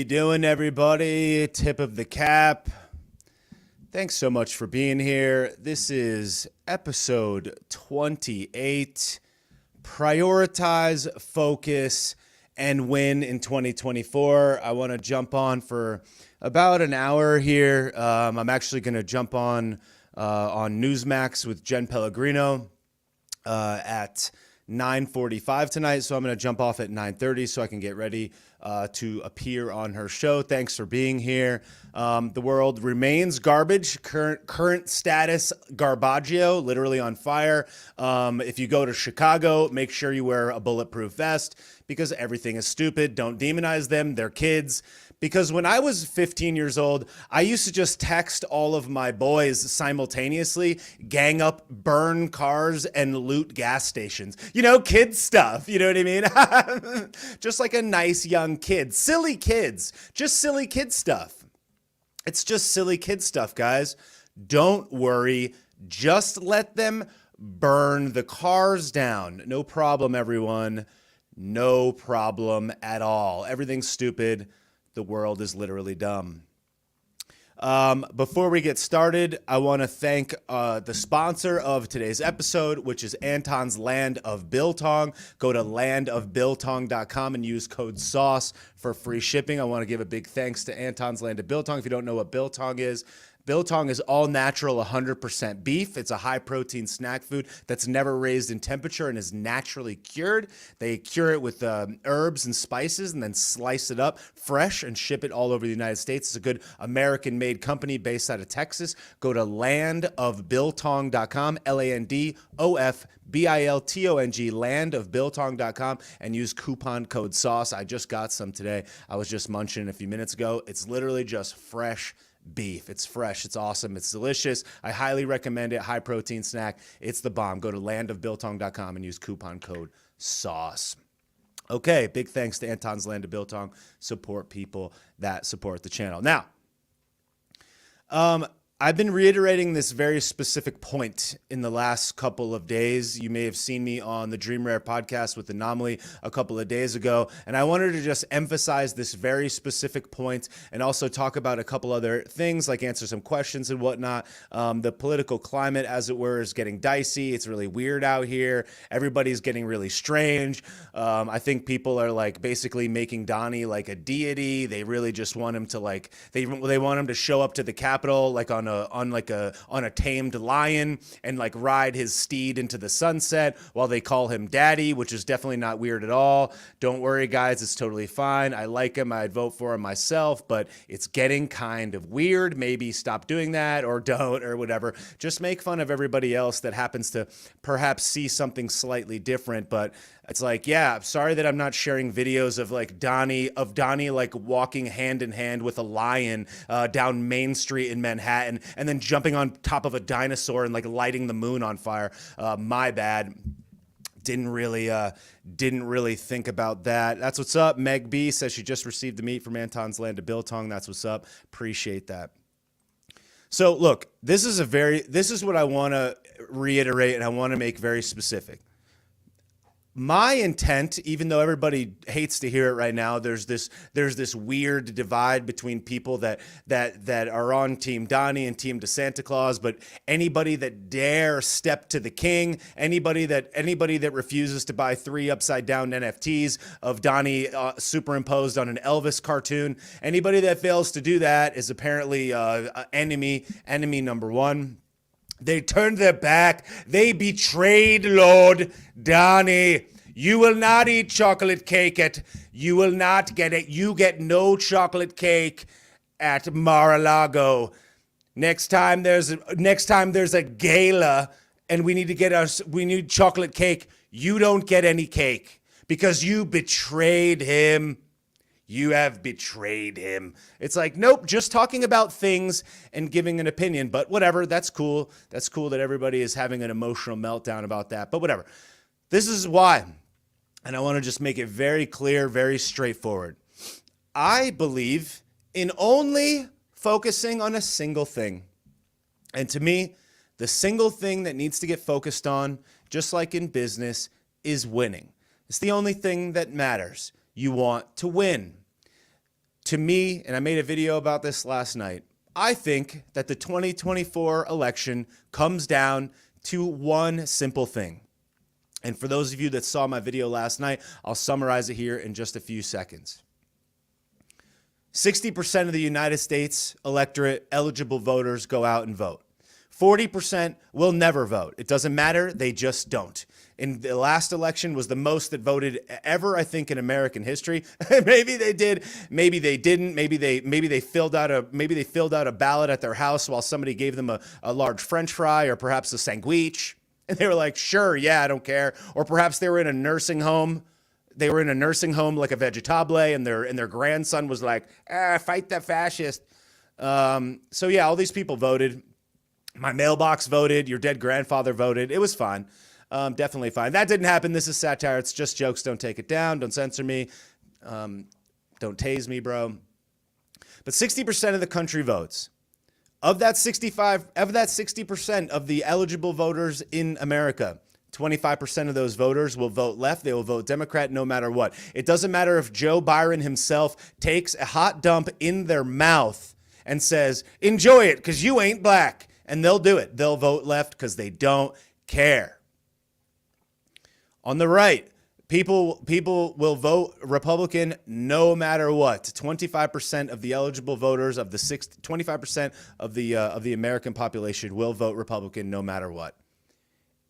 doing, everybody? Tip of the cap. Thanks so much for being here. This is episode 28. Prioritize, focus, and win in 2024. I want to jump on for about an hour here. I'm actually going to jump on Newsmax with Jen Pellegrino at 9:45 tonight, so I'm going to jump off at 9:30 so I can get ready to appear on her show. Thanks for being here. The world remains garbage. Current status garbaggio, literally on fire. If you go to Chicago, make sure you wear a bulletproof vest because everything is stupid. Don't demonize them. They're kids. Because when I was 15 years old, I used to just text all of my boys simultaneously, gang up, burn cars, and loot gas stations. You know, kid stuff. You know what I mean? Just like a nice young kid. Silly kids. Just silly kid stuff. It's just silly kid stuff, guys. Don't worry. Just let them burn the cars down. No problem, everyone. No problem at all. Everything's stupid. The world is literally dumb. Before we get started, I want to thank the sponsor of today's episode, which is Anton's Land of Biltong. Go to landofbiltong.com and use code SAUCE for free shipping. I want to give a big thanks to Anton's Land of Biltong. If you don't know what biltong is all natural, 100% beef. It's a high-protein snack food that's never raised in temperature and is naturally cured. They cure it with herbs and spices and then slice it up fresh and ship it all over the United States. It's a good American-made company based out of Texas. Go to landofbiltong.com, LANDOFBILTONG, landofbiltong.com, and use coupon code SAUCE. I just got some today. I was just munching a few minutes ago. It's literally just fresh beef. It's fresh. It's awesome. It's delicious. I highly recommend it. High protein snack. It's the bomb. Go to landofbiltong.com and use coupon code SAUCE. Okay. Big thanks to Anton's Land of Biltong. Support people that support the channel. Now, I've been reiterating this very specific point in the last couple of days. You may have seen me on the Dream Rare podcast with Anomaly a couple of days ago, and I wanted to just emphasize this very specific point and also talk about a couple other things, like answer some questions and whatnot. The political climate, as it were, is getting dicey. It's really weird out here. Everybody's getting really strange. I think people are like basically making Donnie like a deity. They really just want him to like they want him to show up to the Capitol like on a tamed lion and like ride his steed into the sunset while they call him daddy, which is definitely not weird at all. Don't worry, guys, it's totally fine. I like him. I'd vote for him myself, but it's getting kind of weird. Maybe stop doing that or don't or whatever. Just make fun of everybody else that happens to perhaps see something slightly different, but it's like, yeah, sorry that I'm not sharing videos of like Donnie like walking hand in hand with a lion down Main Street in Manhattan and then jumping on top of a dinosaur and like lighting the moon on fire. My bad. Didn't really think about that. That's what's up. Meg B says she just received the meat from Anton's Land of Biltong. That's what's up. Appreciate that. So look, this is what I want to reiterate and I want to make very specific. My intent, even though everybody hates to hear it right now, there's this weird divide between people that are on Team Donnie and Team Santa Claus, but anybody that dare step to the king, anybody that refuses to buy 3 upside down NFTs of Donnie superimposed on an Elvis cartoon, anybody that fails to do that is apparently enemy number one. They turned their back. They betrayed Lord Donnie. You will not eat chocolate cake you will not get it. You get no chocolate cake at Mar-a-Lago. Next time there's a gala and we need chocolate cake, you don't get any cake because you betrayed him. You have betrayed him. It's like, nope, just talking about things and giving an opinion, but whatever, that's cool. That's cool that everybody is having an emotional meltdown about that, but whatever. This is why, and I want to just make it very clear, very straightforward. I believe in only focusing on a single thing. And to me, the single thing that needs to get focused on, just like in business, is winning. It's the only thing that matters. You want to win. To me, and I made a video about this last night, I think that the 2024 election comes down to one simple thing. And for those of you that saw my video last night, I'll summarize it here in just a few seconds. 60% of the United States electorate, eligible voters, go out and vote. 40% will never vote. It doesn't matter. They just don't. In the last election was the most that voted ever, I think, in American history. Maybe they did, maybe they didn't. Maybe they filled out a ballot at their house while somebody gave them a large French fry or perhaps a sandwich, and they were like, "Sure, yeah, I don't care." Or perhaps they were in a nursing home. They were in a nursing home like a vegetable, and their grandson was like, "Fight the fascist." So yeah, all these people voted. My mailbox voted. Your dead grandfather voted. It was fine. Definitely fine. That didn't happen. This is satire. It's just jokes. Don't take it down. Don't censor me. Don't tase me, bro. But 60% of the country votes. Of that 60% of the eligible voters in America, 25% of those voters will vote left. They will vote Democrat no matter what. It doesn't matter if Joe Byron himself takes a hot dump in their mouth and says, "Enjoy it because you ain't black." And they'll do it. They'll vote left because they don't care. On the right, people will vote Republican no matter what. 25% of the eligible voters of the 25% of the American population will vote Republican no matter what.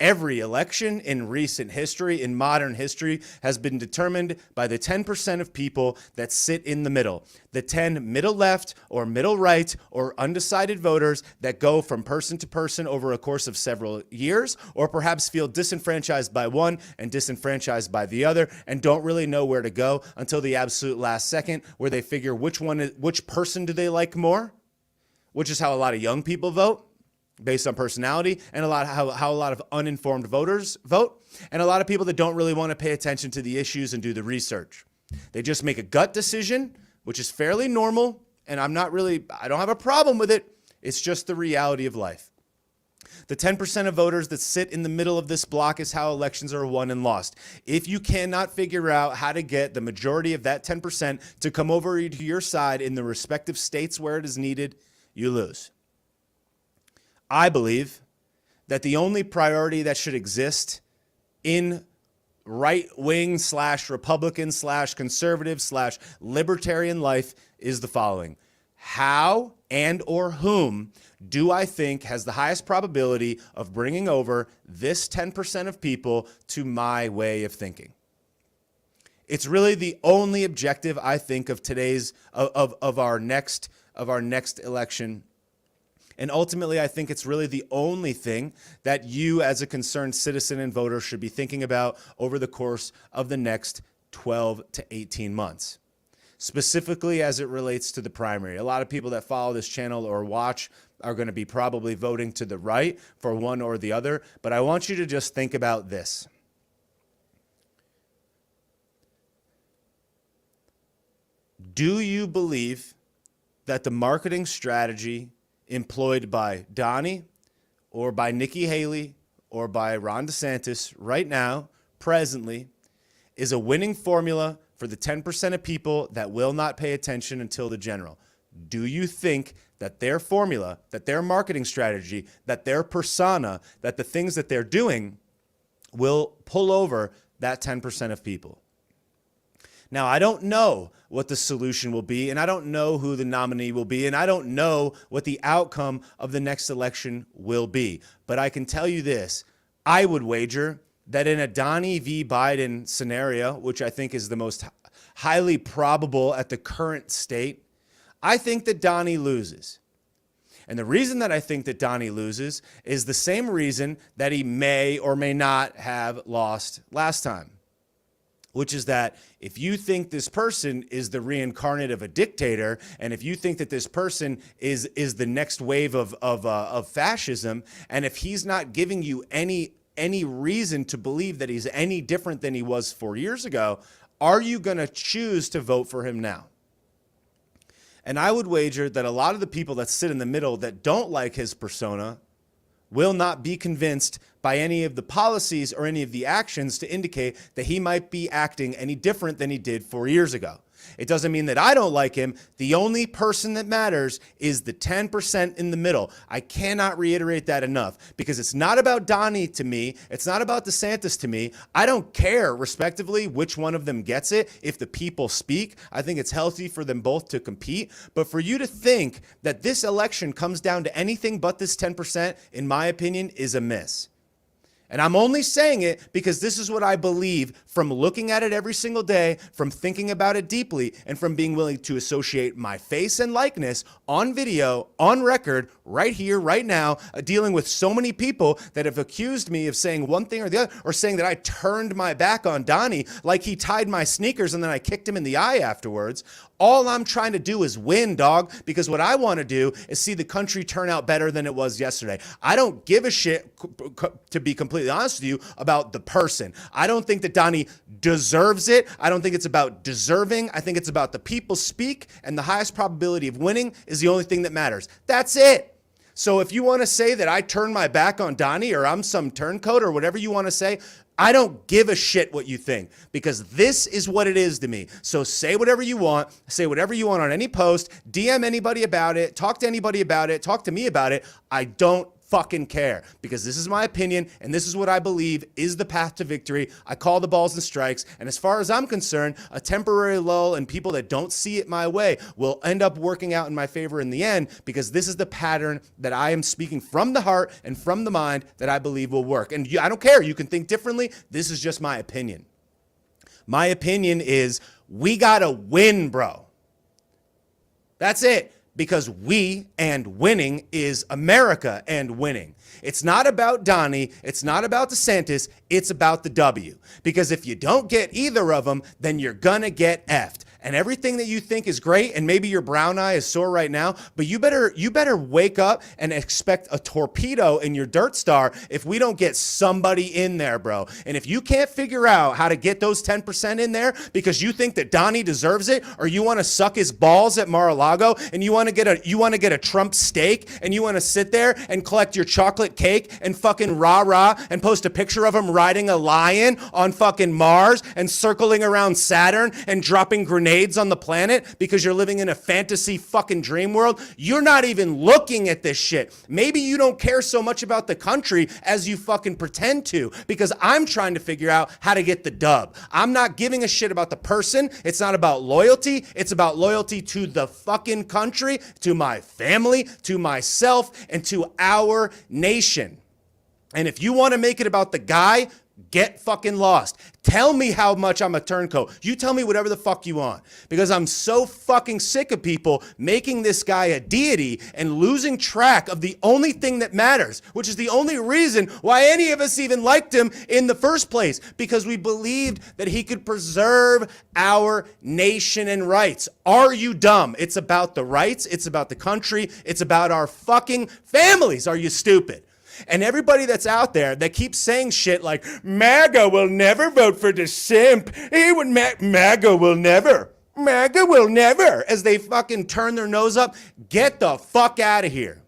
Every election in recent history, in modern history, has been determined by the 10% of people that sit in the middle. The 10 middle left or middle right or undecided voters that go from person to person over a course of several years, or perhaps feel disenfranchised by one and disenfranchised by the other and don't really know where to go until the absolute last second, where they figure which person do they like more, which is how a lot of young people vote, based on personality, and how a lot of uninformed voters vote, and a lot of people that don't really want to pay attention to the issues and do the research. They just make a gut decision, which is fairly normal, and I don't have a problem with it. It's just the reality of life. The 10% of voters that sit in the middle of this block is how elections are won and lost. If you cannot figure out how to get the majority of that 10% to come over to your side in the respective states where it is needed, you lose. I believe that the only priority that should exist in right-wing / Republican / conservative / libertarian life is the following. How and or whom do I think has the highest probability of bringing over this 10% of people to my way of thinking? It's really the only objective, I think, of today's of our next election. And ultimately, I think it's really the only thing that you as a concerned citizen and voter should be thinking about over the course of the next 12 to 18 months, specifically as it relates to the primary. A lot of people that follow this channel or watch are going to be probably voting to the right for one or the other. But I want you to just think about this. Do you believe that the marketing strategy employed by Donnie or by Nikki Haley or by Ron DeSantis right now, presently, is a winning formula for the 10% of people that will not pay attention until the general? Do you think that their formula, that their marketing strategy, that their persona, that the things that they're doing will pull over that 10% of people? Now, I don't know what the solution will be, and I don't know who the nominee will be, and I don't know what the outcome of the next election will be. But I can tell you this. I would wager that in a Donnie v. Biden scenario, which I think is the most highly probable at the current state, I think that Donnie loses. And the reason that I think that Donnie loses is the same reason that he may or may not have lost last time, which is that if you think this person is the reincarnate of a dictator, and if you think that this person is the next wave of fascism, and if he's not giving you any reason to believe that he's any different than he was 4 years ago, are you going to choose to vote for him now? And I would wager that a lot of the people that sit in the middle that don't like his persona will not be convinced by any of the policies or any of the actions to indicate that he might be acting any different than he did 4 years ago. It doesn't mean that I don't like him. The only person that matters is the 10% in the middle. I cannot reiterate that enough because it's not about Donnie to me. It's not about DeSantis to me. I don't care, respectively, which one of them gets it. If the people speak, I think it's healthy for them both to compete. But for you to think that this election comes down to anything but this 10%, in my opinion, is a miss. And I'm only saying it because this is what I believe from looking at it every single day, from thinking about it deeply, and from being willing to associate my face and likeness on video, on record, right here, right now, dealing with so many people that have accused me of saying one thing or the other, or saying that I turned my back on Donnie like he tied my sneakers and then I kicked him in the eye afterwards. All I'm trying to do is win, dog, because what I want to do is see the country turn out better than it was yesterday. I don't give a shit, to be completely honest with you, about the person. I don't think that Donnie deserves it. I don't think it's about deserving. I think it's about the people speak, and the highest probability of winning is the only thing that matters. That's it. So if you want to say that I turned my back on Donnie or I'm some turncoat or whatever you want to say, I don't give a shit what you think because this is what it is to me. So say whatever you want. Say whatever you want on any post. DM anybody about it. Talk to anybody about it. Talk to me about it. I don't fucking care because this is my opinion and this is what I believe is the path to victory. I call the balls and strikes. And as far as I'm concerned, a temporary lull and people that don't see it my way will end up working out in my favor in the end because this is the pattern that I am speaking from the heart and from the mind that I believe will work. And I don't care. You can think differently. This is just my opinion. My opinion is we gotta win, bro. That's it. Because we and winning is America and winning. It's not about Donnie. It's not about DeSantis. It's about the W. Because if you don't get either of them, then you're going to get effed. And everything that you think is great, and maybe your brown eye is sore right now, but you better wake up and expect a torpedo in your dirt star if we don't get somebody in there, bro. And if you can't figure out how to get those 10% in there because you think that Donnie deserves it, or you want to suck his balls at Mar-a-Lago, and you want to get a Trump steak, and you want to sit there and collect your chocolate cake and fucking rah-rah and post a picture of him riding a lion on fucking Mars and circling around Saturn and dropping grenades on the planet because you're living in a fantasy fucking dream world, you're not even looking at this shit. Maybe you don't care so much about the country as you fucking pretend to, because I'm trying to figure out how to get the dub. I'm not giving a shit about the person. It's not about loyalty. It's about loyalty to the fucking country, to my family, to myself, and to our nation. And if you want to make it about the guy, get fucking lost. Tell me how much I'm a turncoat. You tell me whatever the fuck you want. Because I'm so fucking sick of people making this guy a deity and losing track of the only thing that matters, which is the only reason why any of us even liked him in the first place. Because we believed that he could preserve our nation and rights. Are you dumb? It's about the rights. It's about the country. It's about our fucking families. Are you stupid? And everybody that's out there that keeps saying shit like, MAGA will never vote for the simp. MAGA will never. MAGA will never. As they fucking turn their nose up, get the fuck out of here.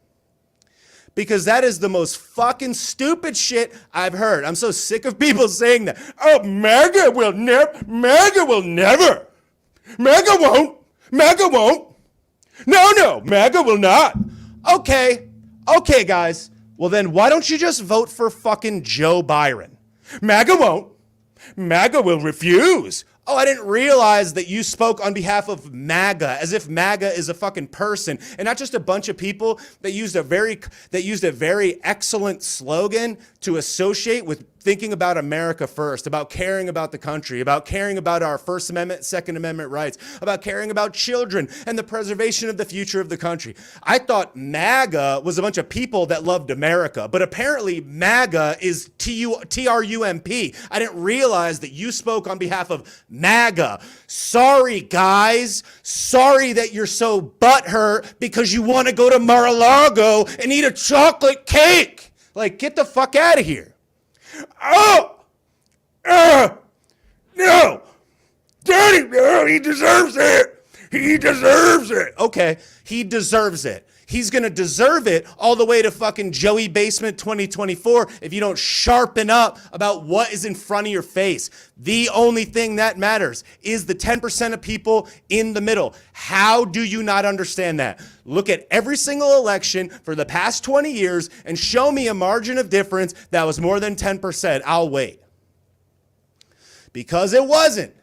Because that is the most fucking stupid shit I've heard. I'm so sick of people saying that. Oh, MAGA will never. MAGA will never. MAGA won't. MAGA won't. No, MAGA will not. Okay, guys. Well, then why don't you just vote for fucking Joe Byron? MAGA won't. MAGA will refuse. Oh, I didn't realize that you spoke on behalf of MAGA, as if MAGA is a fucking person and not just a bunch of people that used a very excellent slogan to associate with thinking about America first, about caring about the country, about caring about our First Amendment, Second Amendment rights, about caring about children and the preservation of the future of the country. I thought MAGA was a bunch of people that loved America, but apparently MAGA is T-R-U-M-P. I didn't realize that you spoke on behalf of MAGA. Sorry, guys. Sorry that you're so butthurt because you want to go to Mar-a-Lago and eat a chocolate cake. Like, get the fuck out of here. Oh! No! Daddy, no, he deserves it! He deserves it. Okay, he deserves it. He's going to deserve it all the way to fucking Joey Basement 2024 if you don't sharpen up about what is in front of your face. The only thing that matters is the 10% of people in the middle. How do you not understand that? Look at every single election for the past 20 years and show me a margin of difference that was more than 10%. I'll wait. Because it wasn't.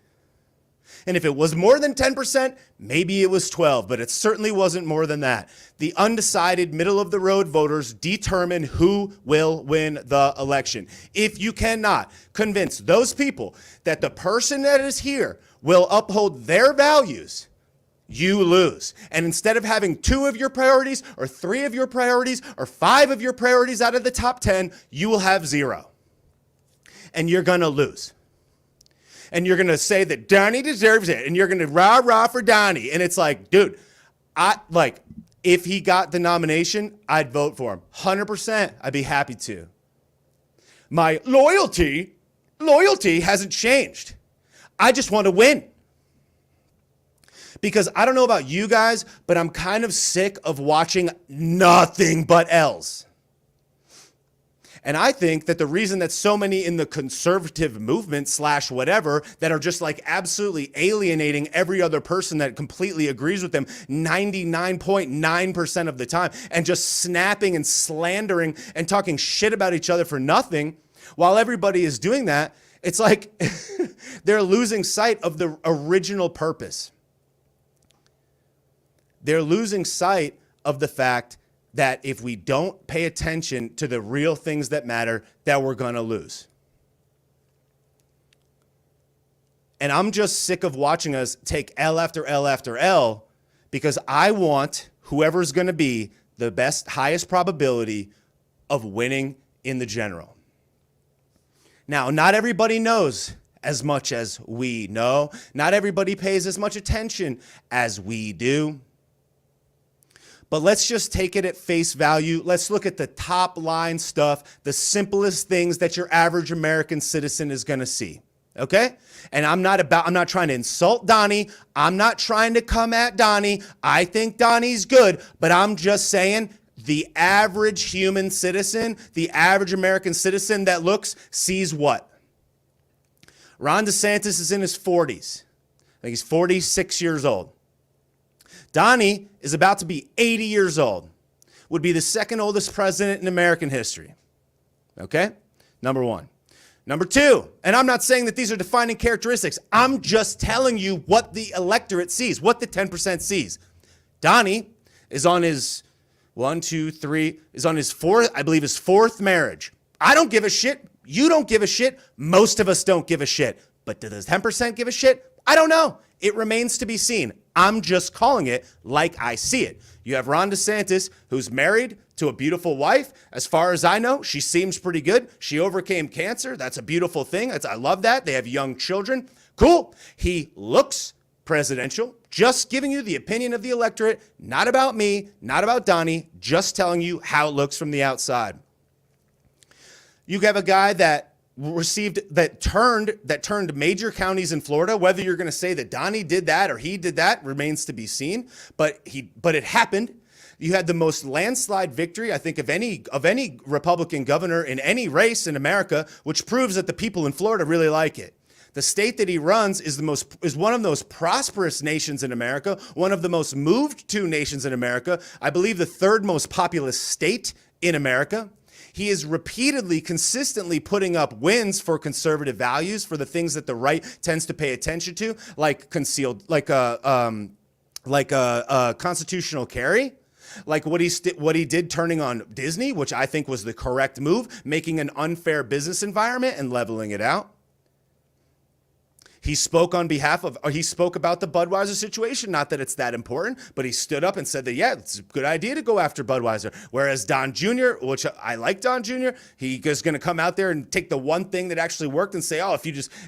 And if it was more than 10%, maybe it was 12, but it certainly wasn't more than that. The undecided middle of the road voters determine who will win the election. If you cannot convince those people that the person that is here will uphold their values, you lose. And instead of having 2 of your priorities or 3 of your priorities or 5 of your priorities out of the top 10, you will have 0. And you're going to lose. And you're going to say that Donnie deserves it. And you're going to rah for Donnie. And it's like, dude, if he got the nomination, I'd vote for him. 100%. I'd be happy to. My loyalty hasn't changed. I just want to win. Because I don't know about you guys, but I'm kind of sick of watching nothing but L's. And I think that the reason that so many in the conservative movement / whatever that are just like absolutely alienating every other person that completely agrees with them 99.9% of the time and just snapping and slandering and talking shit about each other for nothing, while everybody is doing that, it's like they're losing sight of the original purpose. They're losing sight of the fact that if we don't pay attention to the real things that matter, that we're going to lose. And I'm just sick of watching us take L after L after L because I want whoever's going to be the best, highest probability of winning in the general. Now, not everybody knows as much as we know. Not everybody pays as much attention as we do. But let's just take it at face value. Let's look at the top line stuff, the simplest things that your average American citizen is going to see. Okay? And I'm not trying to insult Donnie. I'm not trying to come at Donnie. I think Donnie's good, but I'm just saying the average human citizen, the average American citizen that sees what? Ron DeSantis is in his 40s. I think he's 46 years old. Donnie is about to be 80 years old, would be the second oldest president in American history. Okay? Number one. Number two, and I'm not saying that these are defining characteristics. I'm just telling you what the electorate sees, what the 10% sees. Donnie is on his fourth marriage. I don't give a shit. You don't give a shit. Most of us don't give a shit. But do the 10% give a shit? I don't know. It remains to be seen. I'm just calling it like I see it. You have Ron DeSantis, who's married to a beautiful wife. As far as I know, she seems pretty good. She overcame cancer. That's a beautiful thing. I love that. They have young children. Cool. He looks presidential. Just giving you the opinion of the electorate, not about me, not about Donnie, just telling you how it looks from the outside. You have a guy that turned major counties in Florida. Whether you're going to say that Donnie did that or he did that remains to be seen, but it happened. You had the most landslide victory, I think, of any Republican governor in any race in America, which proves that the people in Florida really like it. The state that he runs is one of the most prosperous nations in America, one of the most moved to nations in America. I believe the third most populous state in America. He is repeatedly, consistently putting up wins for conservative values, for the things that the right tends to pay attention to, like constitutional carry, like what he did turning on Disney, which I think was the correct move, making an unfair business environment and leveling it out. He spoke about the Budweiser situation. Not that it's that important, but he stood up and said that, yeah, it's a good idea to go after Budweiser. Whereas Don Jr., which I like Don Jr., he is going to come out there and take the one thing that actually worked and say, oh,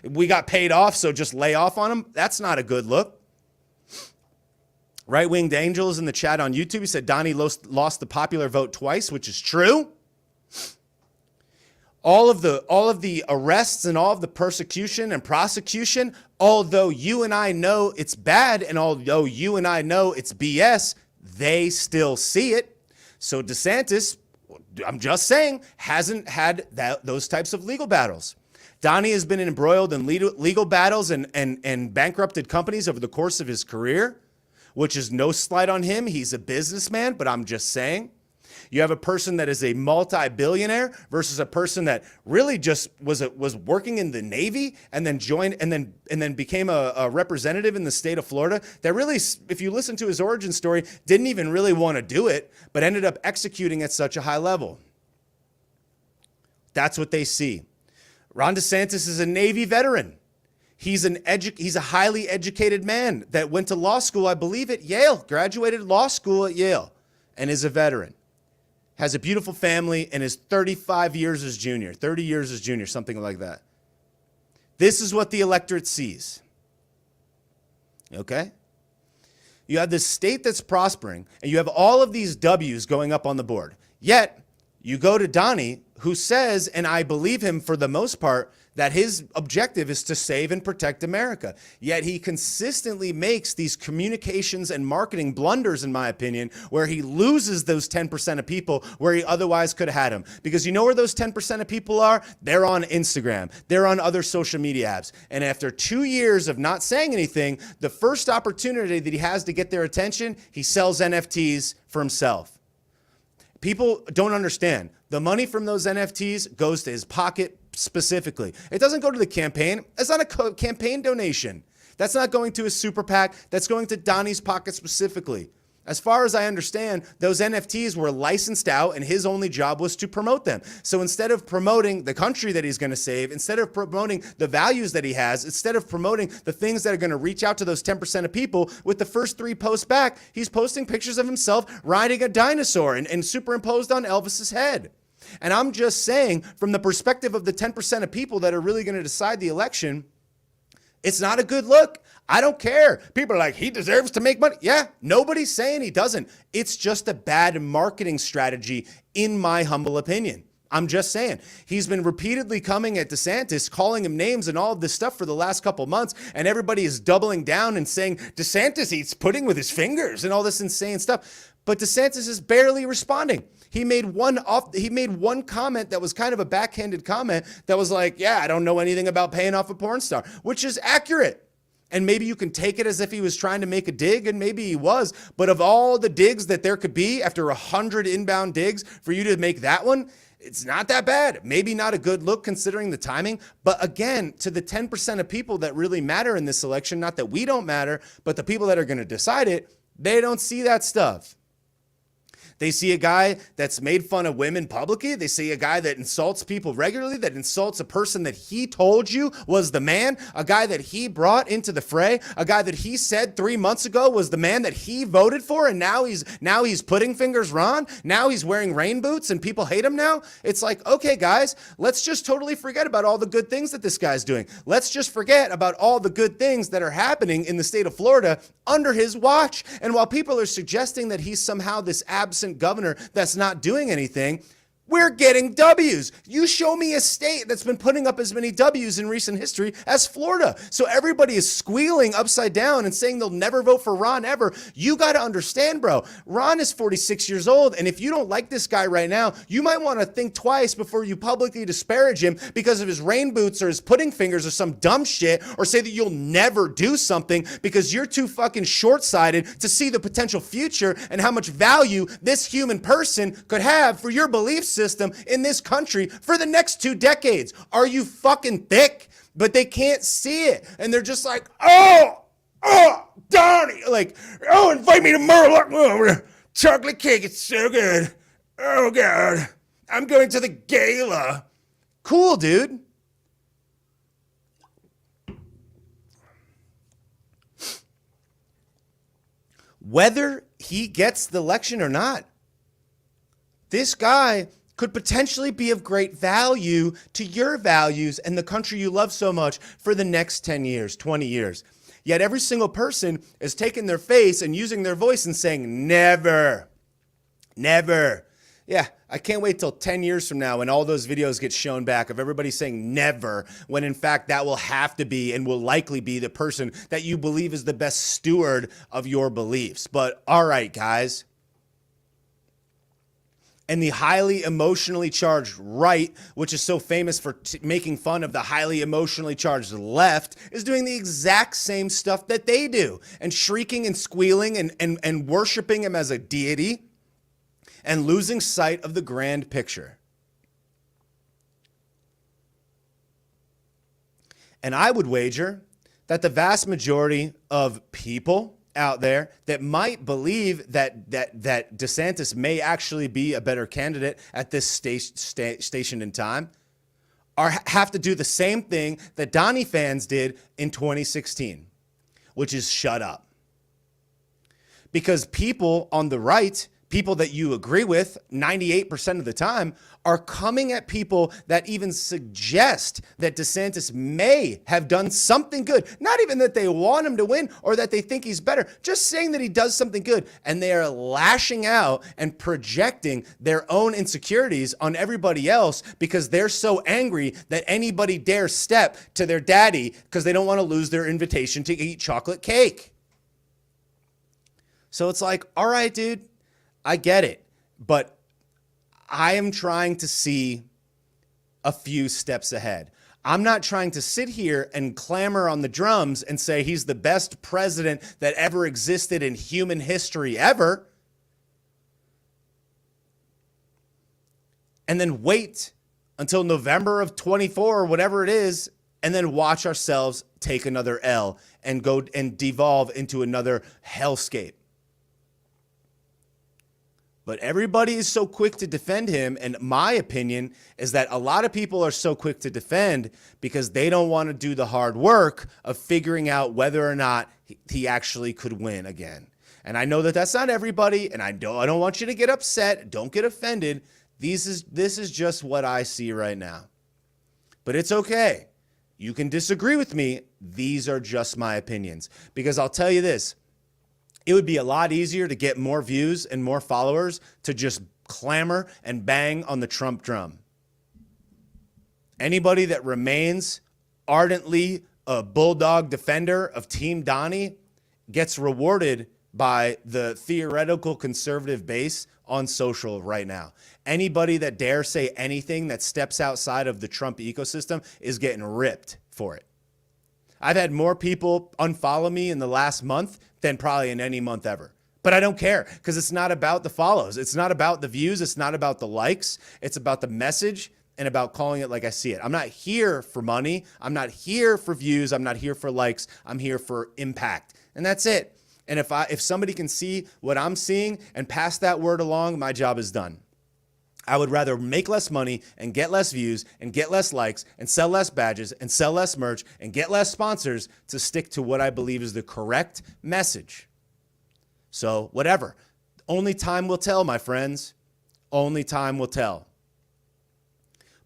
we got paid off, so just lay off on him. That's not a good look. Right-winged Angels in the chat on YouTube, he said Donnie lost the popular vote twice, which is true. all of the arrests and all of the persecution and prosecution, although you and I know it's bad and although you and I know it's BS, they still see it. So DeSantis, I'm just saying, hasn't had those types of legal battles. Donnie has been embroiled in legal battles and bankrupted companies over the course of his career, which is no slight on him. He's a businessman, but I'm just saying. You have a person that is a multi-billionaire versus a person that really just was working in the Navy and then joined and then became a representative in the state of Florida that really, if you listen to his origin story, didn't even really want to do it, but ended up executing at such a high level. That's what they see. Ron DeSantis is a Navy veteran. He's a highly educated man that went to law school, I believe, at Yale, graduated law school at Yale, and is a veteran. Has a beautiful family and is 35 years as junior, 30 years as junior, something like that. This is what the electorate sees. Okay? You have this state that's prospering, and you have all of these W's going up on the board. Yet, you go to Donnie, who says, and I believe him for the most part, that his objective is to save and protect America. Yet he consistently makes these communications and marketing blunders, in my opinion, where he loses those 10% of people where he otherwise could have had them. Because you know where those 10% of people are? They're on Instagram. They're on other social media apps. And after 2 years of not saying anything, the first opportunity that he has to get their attention, he sells NFTs for himself. People don't understand. The money from those NFTs goes to his pocket specifically. It doesn't go to the campaign. It's not a campaign donation. That's not going to a super PAC. That's going to Donnie's pocket specifically. As far as I understand, those NFTs were licensed out and his only job was to promote them. So instead of promoting the country that he's going to save, instead of promoting the values that he has, instead of promoting the things that are going to reach out to those 10% of people, with the first 3 posts back, he's posting pictures of himself riding a dinosaur and superimposed on Elvis's head. And I'm just saying, from the perspective of the 10% of people that are really going to decide the election, it's not a good look. I don't care. People are like, he deserves to make money. Yeah, nobody's saying he doesn't. It's just a bad marketing strategy, in my humble opinion. I'm just saying. He's been repeatedly coming at DeSantis, calling him names and all of this stuff for the last couple months, and everybody is doubling down and saying, DeSantis eats pudding with his fingers and all this insane stuff. But DeSantis is barely responding. He made one comment that was kind of a backhanded comment that was like, yeah, I don't know anything about paying off a porn star, which is accurate. And maybe you can take it as if he was trying to make a dig, and maybe he was. But of all the digs that there could be after 100 inbound digs, for you to make that one, it's not that bad. Maybe not a good look considering the timing. But again, to the 10% of people that really matter in this election, not that we don't matter, but the people that are going to decide it, they don't see that stuff. They see a guy that's made fun of women publicly. They see a guy that insults people regularly, that insults a person that he told you was the man, a guy that he brought into the fray, a guy that he said 3 months ago was the man that he voted for, and now he's putting fingers Ron. Now he's wearing rain boots and people hate him now. It's like, okay, guys, let's just totally forget about all the good things that this guy's doing. Let's just forget about all the good things that are happening in the state of Florida under his watch. And while people are suggesting that he's somehow this absent governor that's not doing anything, we're getting W's. You show me a state that's been putting up as many W's in recent history as Florida. So everybody is squealing upside down and saying they'll never vote for Ron ever. You got to understand, bro. Ron is 46 years old. And if you don't like this guy right now, you might want to think twice before you publicly disparage him because of his rain boots or his pudding fingers or some dumb shit, or say that you'll never do something because you're too fucking short-sighted to see the potential future and how much value this human person could have for your belief system in this country for the next 2 decades. Are you fucking thick? But they can't see it. And they're just like, oh, Donnie. Like, oh, invite me to Merle. Chocolate cake, it's so good. Oh, God. I'm going to the gala. Cool, dude. Whether he gets the election or not, this guy could potentially be of great value to your values and the country you love so much for the next 10 years, 20 years. Yet every single person is taking their face and using their voice and saying, never, never. Yeah, I can't wait till 10 years from now when all those videos get shown back of everybody saying never, when in fact that will have to be and will likely be the person that you believe is the best steward of your beliefs. But all right, guys. And the highly emotionally charged right, which is so famous for making fun of the highly emotionally charged left, is doing the exact same stuff that they do and shrieking and squealing and worshiping him as a deity and losing sight of the grand picture. And I would wager that the vast majority of people out there that might believe that DeSantis may actually be a better candidate at this station in time have to do the same thing that Donnie fans did in 2016, which is shut up. Because people on the right, people that you agree with 98% of the time, are coming at people that even suggest that DeSantis may have done something good. Not even that they want him to win or that they think he's better, just saying that he does something good. And they are lashing out and projecting their own insecurities on everybody else because they're so angry that anybody dares step to their daddy because they don't want to lose their invitation to eat chocolate cake. So it's like, all right, dude, I get it, but I am trying to see a few steps ahead. I'm not trying to sit here and clamor on the drums and say he's the best president that ever existed in human history ever, and then wait until November of 24 or whatever it is, and then watch ourselves take another L and go and devolve into another hellscape. But everybody is so quick to defend him. And my opinion is that a lot of people are so quick to defend because they don't want to do the hard work of figuring out whether or not he actually could win again. And I know that that's not everybody. And I don't want you to get upset. Don't get offended. This is just what I see right now. But it's okay. You can disagree with me. These are just my opinions. Because I'll tell you this. It would be a lot easier to get more views and more followers to just clamor and bang on the Trump drum. Anybody that remains ardently a bulldog defender of Team Donnie gets rewarded by the theoretical conservative base on social right now. Anybody that dare say anything that steps outside of the Trump ecosystem is getting ripped for it. I've had more people unfollow me in the last month than probably in any month ever. But I don't care because it's not about the follows. It's not about the views. It's not about the likes. It's about the message and about calling it like I see it. I'm not here for money. I'm not here for views. I'm not here for likes. I'm here for impact. And that's it. And if somebody can see what I'm seeing and pass that word along, my job is done. I would rather make less money and get less views and get less likes and sell less badges and sell less merch and get less sponsors to stick to what I believe is the correct message. So whatever. Only time will tell, my friends. Only time will tell.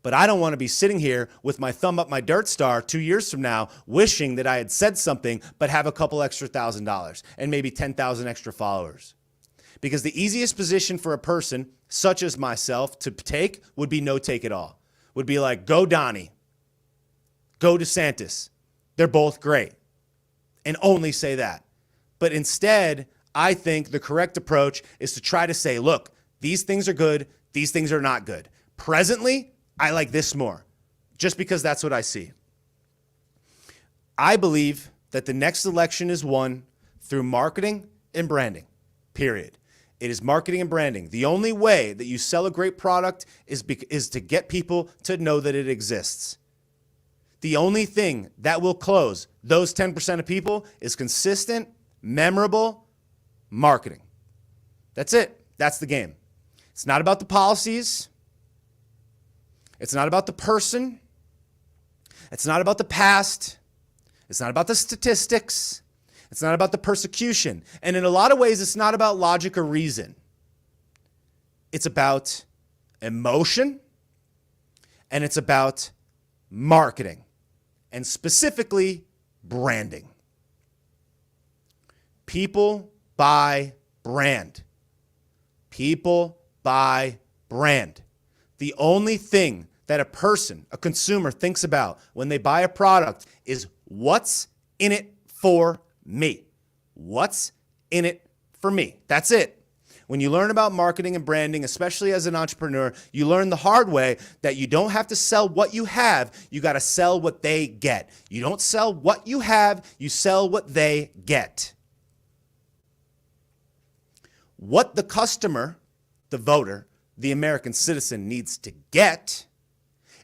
But I don't want to be sitting here with my thumb up my dirt star 2 years from now wishing that I had said something but have a couple extra $1,000 and maybe 10,000 extra followers. Because the easiest position for a person such as myself to take would be no take at all. Would be like, go Donnie, go DeSantis. They're both great. And only say that. But instead, I think the correct approach is to try to say, look, these things are good. These things are not good. Presently, I like this more, just because that's what I see. I believe that the next election is won through marketing and branding, period. It is marketing and branding. The only way that you sell a great product is to get people to know that it exists. The only thing that will close those 10% of people is consistent, memorable marketing. That's it. That's the game. It's not about the policies. It's not about the person. It's not about the past. It's not about the statistics. It's not about the persecution. And in a lot of ways, it's not about logic or reason. It's about emotion, and it's about marketing, and specifically branding. People buy brand. People buy brand. The only thing that a person, a consumer, thinks about when they buy a product is what's in it for me. What's in it for me? That's it. When you learn about marketing and branding, especially as an entrepreneur, you learn the hard way that you don't have to sell what you have. You got to sell what they get. You don't sell what you have. You sell what they get. What the customer, the voter, the American citizen needs to get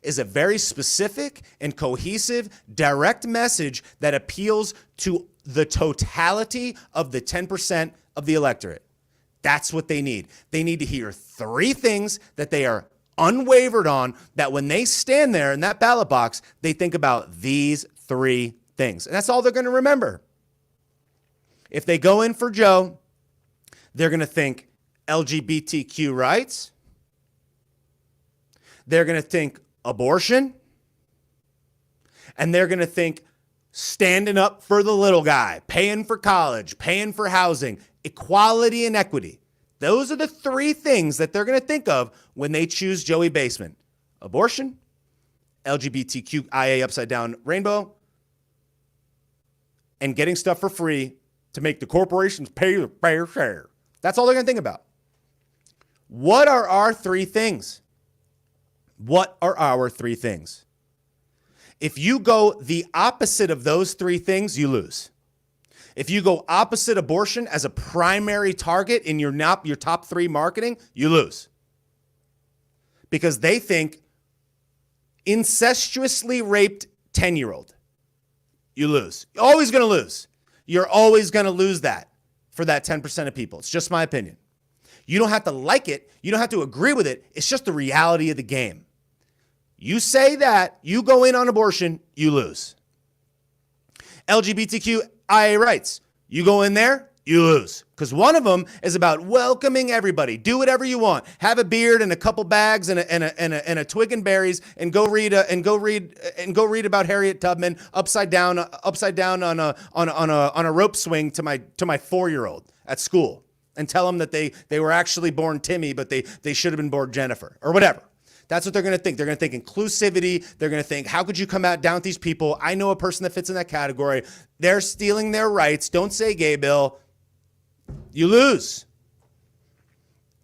is a very specific and cohesive, direct message that appeals to the totality of the 10% of the electorate. That's what they need. They need to hear three things that they are unwavered on, that when they stand there in that ballot box, they think about these three things. And that's all they're going to remember. If they go in for Joe, they're going to think LGBTQ rights. They're going to think abortion. And they're going to think standing up for the little guy, paying for college, paying for housing, equality and equity. Those are the three things that they're going to think of when they choose Joey Basement. Abortion, LGBTQIA upside down rainbow, and getting stuff for free to make the corporations pay their fair share. That's all they're going to think about. What are our three things? What are our three things? If you go the opposite of those three things, you lose. If you go opposite abortion as a primary target in your top three marketing, you lose. Because they think incestuously raped 10-year-old. You lose. You're always going to lose. You're always going to lose that for that 10% of people. It's just my opinion. You don't have to like it. You don't have to agree with it. It's just the reality of the game. You say that, you go in on abortion, you lose. LGBTQIA rights, you go in there, you lose. Because one of them is about welcoming everybody. Do whatever you want. Have a beard and a couple bags and a twig and berries, and go read about Harriet Tubman upside down on a rope swing to my 4-year-old at school, and tell them that they were actually born Timmy, but they should have been born Jennifer or whatever. That's what they're going to think. They're going to think inclusivity. They're going to think, how could you come out down with these people? I know a person that fits in that category. They're stealing their rights. Don't say gay, Bill. You lose.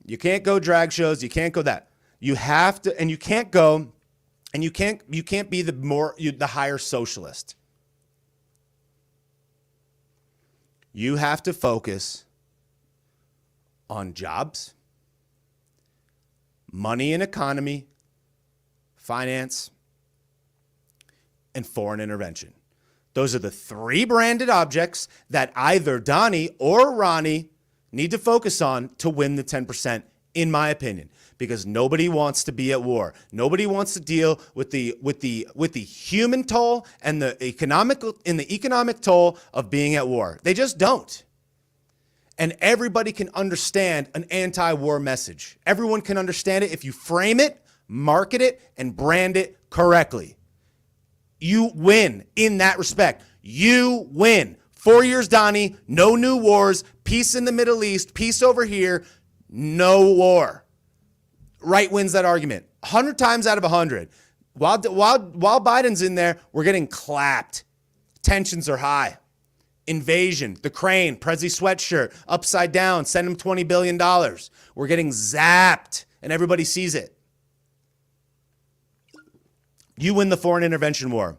You can't go drag shows. You can't go that. You have to, and you can't go, and you can't be the higher socialist. You have to focus on jobs, money and economy, finance, and foreign intervention. Those are the three branded objects that either Donnie or Ronnie need to focus on to win the 10%, in my opinion, because nobody wants to be at war. Nobody wants to deal with the human toll and the economic toll of being at war. They just don't. And everybody can understand an anti-war message. Everyone can understand it if you frame it, market it, and brand it correctly. You win in that respect. You win. 4 years, Donnie, no new wars, peace in the Middle East, peace over here, no war. Right wins that argument 100 times out of 100. While Biden's in there, we're getting clapped. Tensions are high. Invasion, the crane, Prezi sweatshirt, upside down, send him $20 billion. We're getting zapped, and everybody sees it. You win the foreign intervention war.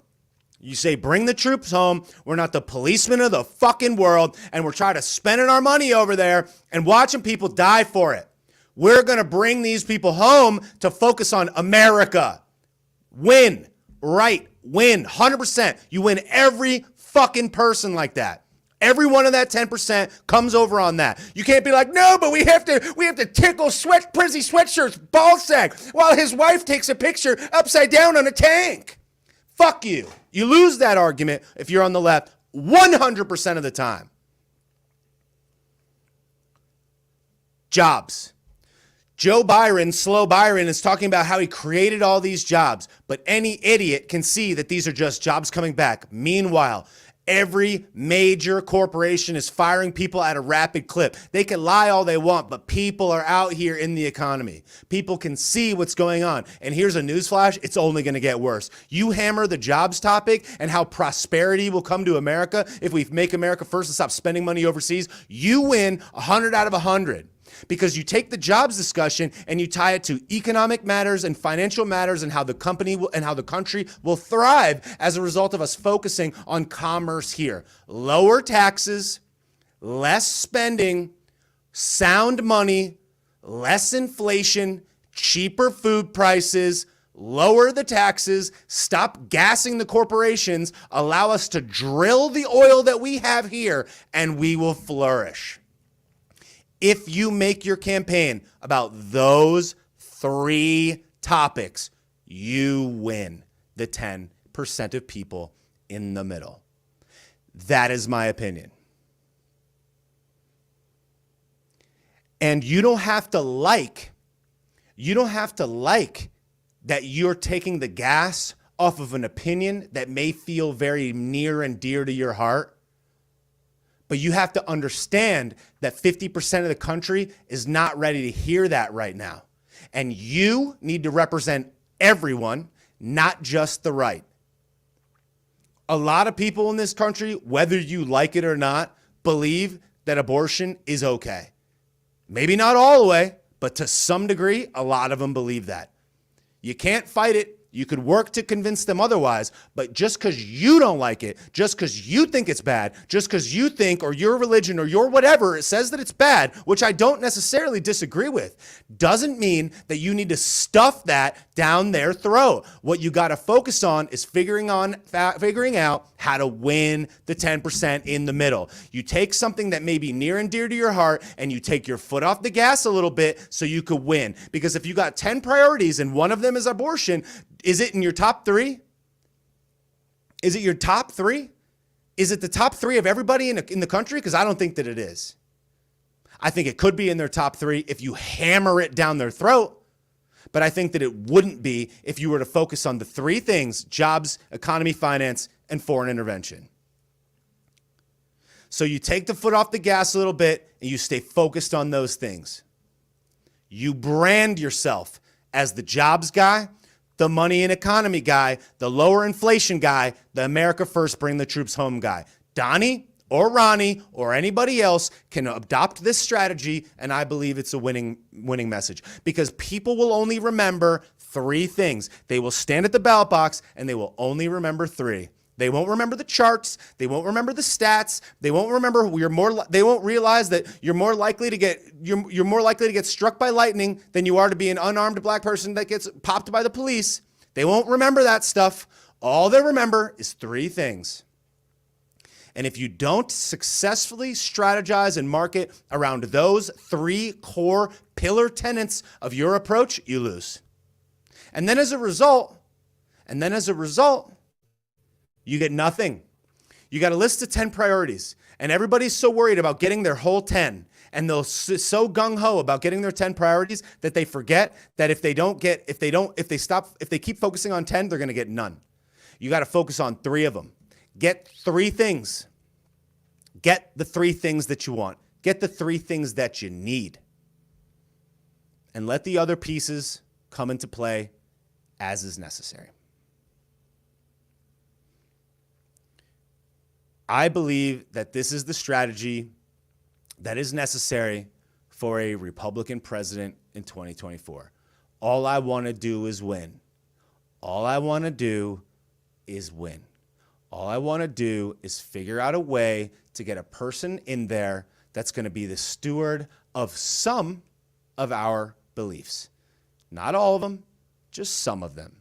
You say, bring the troops home. We're not the policemen of the fucking world, and we're trying to spend our money over there and watching people die for it. We're going to bring these people home to focus on America. Win. Right. Win. 100%. You win every fucking person like that. Every one of that 10% comes over on that. You can't be like, no, but we have to tickle Prezi sweatshirt's ball sack while his wife takes a picture upside down on a tank. Fuck you. You lose that argument if you're on the left 100% of the time. Jobs. Joe Byron, Slow Byron, is talking about how he created all these jobs, but any idiot can see that these are just jobs coming back. Meanwhile, Every major corporation is firing people at a rapid clip. They can lie all they want, but people are out here in the economy. People can see what's going on. And here's a newsflash, it's only going to get worse. You hammer the jobs topic and how prosperity will come to America if we make America first and stop spending money overseas, you win 100 out of 100. Because you take the jobs discussion and you tie it to economic matters and financial matters and how the company will, and how the country will thrive as a result of us focusing on commerce here. Lower taxes, less spending, sound money, less inflation, cheaper food prices, lower the taxes, stop gassing the corporations, allow us to drill the oil that we have here, and we will flourish. If you make your campaign about those 3 topics, you win the 10% of people in the middle. That is my opinion. And you don't have to like that you're taking the gas off of an opinion that may feel very near and dear to your heart. But you have to understand that 50% of the country is not ready to hear that right now. And you need to represent everyone, not just the right. A lot of people in this country, whether you like it or not, believe that abortion is okay. Maybe not all the way, but to some degree, a lot of them believe that. You can't fight it. You could work to convince them otherwise, but just because you don't like it, just because you think it's bad, just because you think, or your religion or your whatever, it says that it's bad, which I don't necessarily disagree with, doesn't mean that you need to stuff that down their throat. What you got to focus on is figuring out how to win the 10% in the middle. You take something that may be near and dear to your heart and you take your foot off the gas a little bit so you could win. Because if you got 10 priorities and one of them is abortion, is it in your top 3? Is it your top 3? Is it the top 3 of everybody in the country? Because I don't think that it is. I think it could be in their top 3 if you hammer it down their throat. But I think that it wouldn't be if you were to focus on the 3 things: jobs, economy, finance, and foreign intervention. So you take the foot off the gas a little bit and you stay focused on those things. You brand yourself as the jobs guy, the money and economy guy, the lower inflation guy, the America First, bring the troops home guy. Donnie or Ronnie or anybody else can adopt this strategy, and I believe it's a winning message, because people will only remember 3 things. They will stand at the ballot box and they will only remember 3. They won't remember the charts. They won't remember the stats. They won't remember they won't realize that you're more likely to get struck by lightning than you are to be an unarmed black person that gets popped by the police. They won't remember that stuff. All they remember is 3 things. And if you don't successfully strategize and market around those 3 core pillar tenets of your approach, you lose. And then as a result, you get nothing. You got a list of 10 priorities, and everybody's so worried about getting their whole 10, and they're so gung-ho about getting their 10 priorities that they forget that if they keep focusing on 10, they're going to get none. You got to focus on 3 of them. Get 3 things. Get the 3 things that you want. Get the 3 things that you need. And let the other pieces come into play as is necessary. I believe that this is the strategy that is necessary for a Republican president in 2024. All I want to do is win. All I want to do is win. All I want to do is figure out a way to get a person in there that's going to be the steward of some of our beliefs. Not all of them, just some of them.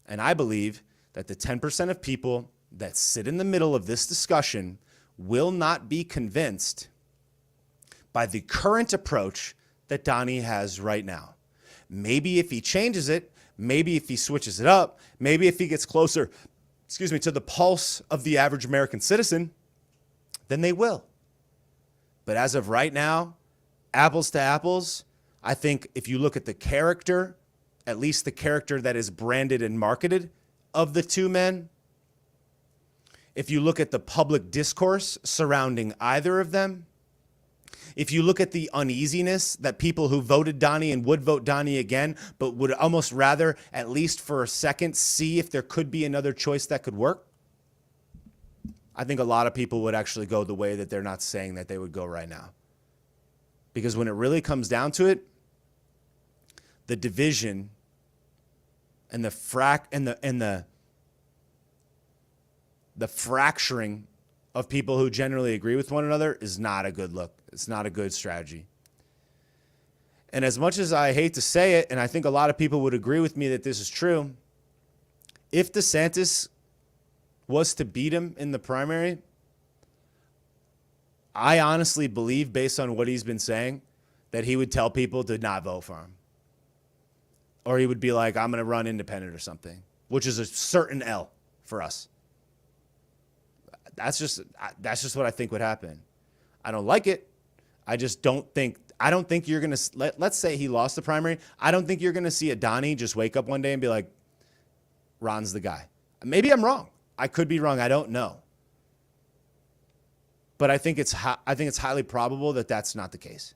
And I believe that the 10% of people that sit in the middle of this discussion will not be convinced by the current approach that Donnie has right now. Maybe if he changes it, maybe if he switches it up, maybe if he gets closer, to the pulse of the average American citizen, then they will. But as of right now, apples to apples, I think if you look at the character, at least the character that is branded and marketed of the 2 men, if you look at the public discourse surrounding either of them, if you look at the uneasiness that people who voted Donnie and would vote Donnie again, but would almost rather, at least for a second, see if there could be another choice that could work, I think a lot of people would actually go the way that they're not saying that they would go right now. Because when it really comes down to it, the division and the fracturing of people who generally agree with one another is not a good look. It's not a good strategy. And as much as I hate to say it, and I think a lot of people would agree with me that this is true, if DeSantis was to beat him in the primary, I honestly believe, based on what he's been saying, that he would tell people to not vote for him. Or he would be like, I'm going to run independent or something, which is a certain L for us. That's just what I think would happen. I don't like it. I don't think you're going to, let's say he lost the primary. I don't think you're going to see a Donnie just wake up one day and be like, Ron's the guy. Maybe I'm wrong. I could be wrong. I don't know. But I think it's highly probable that that's not the case.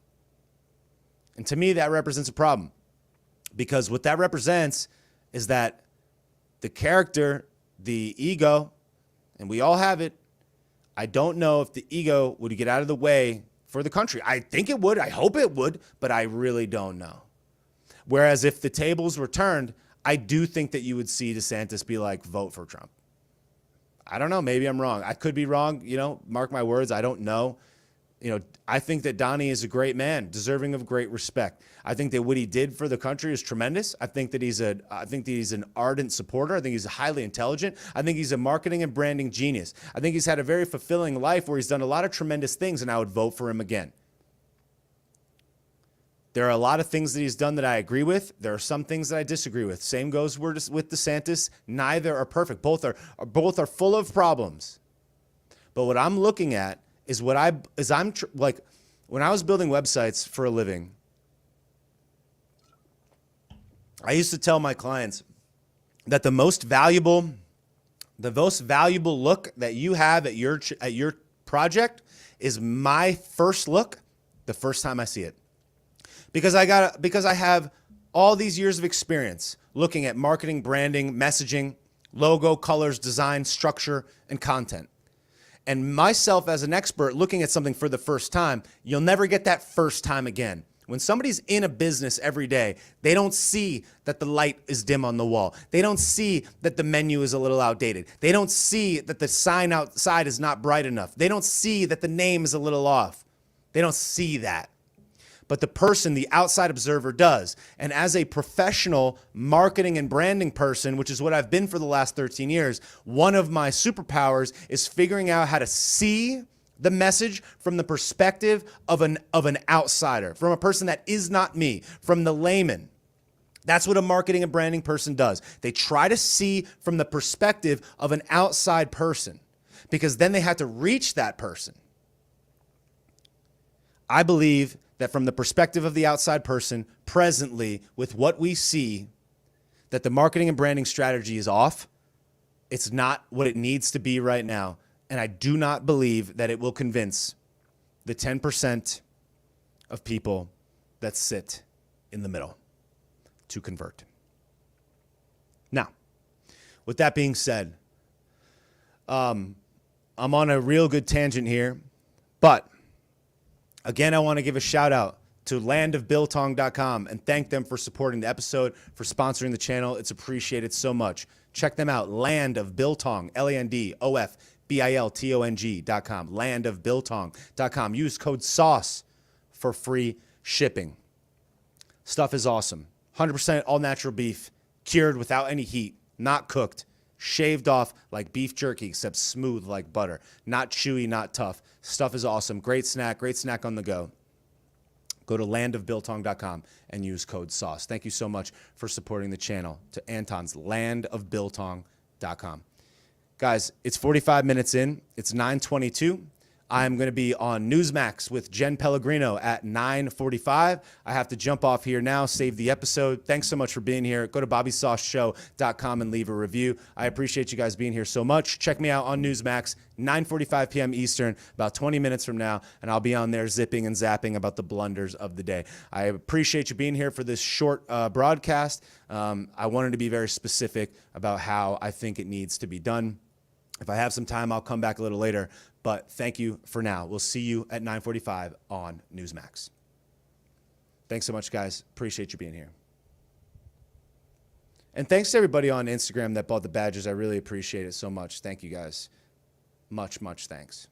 And to me, that represents a problem. Because what that represents is that the character, the ego, and we all have it, I don't know if the ego would get out of the way for the country. I think it would. I hope it would, but I really don't know. Whereas if the tables were turned, I do think that you would see DeSantis be like, vote for Trump. I don't know. Maybe I'm wrong. I could be wrong. Mark my words. I don't know. I think that Donnie is a great man, deserving of great respect. I think that what he did for the country is tremendous. I think that he's an ardent supporter. I think he's highly intelligent. I think he's a marketing and branding genius. I think he's had a very fulfilling life where he's done a lot of tremendous things, and I would vote for him again. There are a lot of things that he's done that I agree with. There are some things that I disagree with. Same goes with DeSantis. Neither are perfect. Both are full of problems. But what I'm looking at is when I was building websites for a living, I used to tell my clients that the most valuable look that you have at your project is my first look the first time I see it. Because I have all these years of experience looking at marketing, branding, messaging, logo, colors, design, structure, and content. And myself as an expert looking at something for the first time, you'll never get that first time again. When somebody's in a business every day, they don't see that the light is dim on the wall. They don't see that the menu is a little outdated. They don't see that the sign outside is not bright enough. They don't see that the name is a little off. They don't see that. But the person, the outside observer, does. And as a professional marketing and branding person, which is what I've been for the last 13 years, one of my superpowers is figuring out how to see the message from the perspective of an outsider, from a person that is not me, from the layman. That's what a marketing and branding person does. They try to see from the perspective of an outside person, because then they have to reach that person. I believe that from the perspective of the outside person, presently, with what we see, that the marketing and branding strategy is off. It's not what it needs to be right now. And I do not believe that it will convince the 10% of people that sit in the middle to convert. Now, with that being said, I'm on a real good tangent here, but again, I want to give a shout out to landofbiltong.com and thank them for supporting the episode, for sponsoring the channel. It's appreciated so much. Check them out, Land of Biltong, LANDOFBILTONG.com, landofbiltong.com. Use code SAUCE for free shipping. Stuff is awesome. 100% all natural beef, cured without any heat, not cooked, shaved off like beef jerky, except smooth like butter. Not chewy, not tough. Stuff is awesome. Great snack on the go. Go to landofbiltong.com and use code SAUCE. Thank you so much for supporting the channel. To Anton's landofbiltong.com. Guys, it's 45 minutes in. It's 9:22. I'm going to be on Newsmax with Jen Pellegrino at 9:45. I have to jump off here now, save the episode. Thanks so much for being here. Go to BobbySauceShow.com and leave a review. I appreciate you guys being here so much. Check me out on Newsmax, 9:45 p.m. Eastern, about 20 minutes from now, and I'll be on there zipping and zapping about the blunders of the day. I appreciate you being here for this short broadcast. I wanted to be very specific about how I think it needs to be done. If I have some time, I'll come back a little later, but thank you for now. We'll see you at 9:45 on Newsmax. Thanks so much, guys. Appreciate you being here. And thanks to everybody on Instagram that bought the badges. I really appreciate it so much. Thank you, guys. Much, much thanks.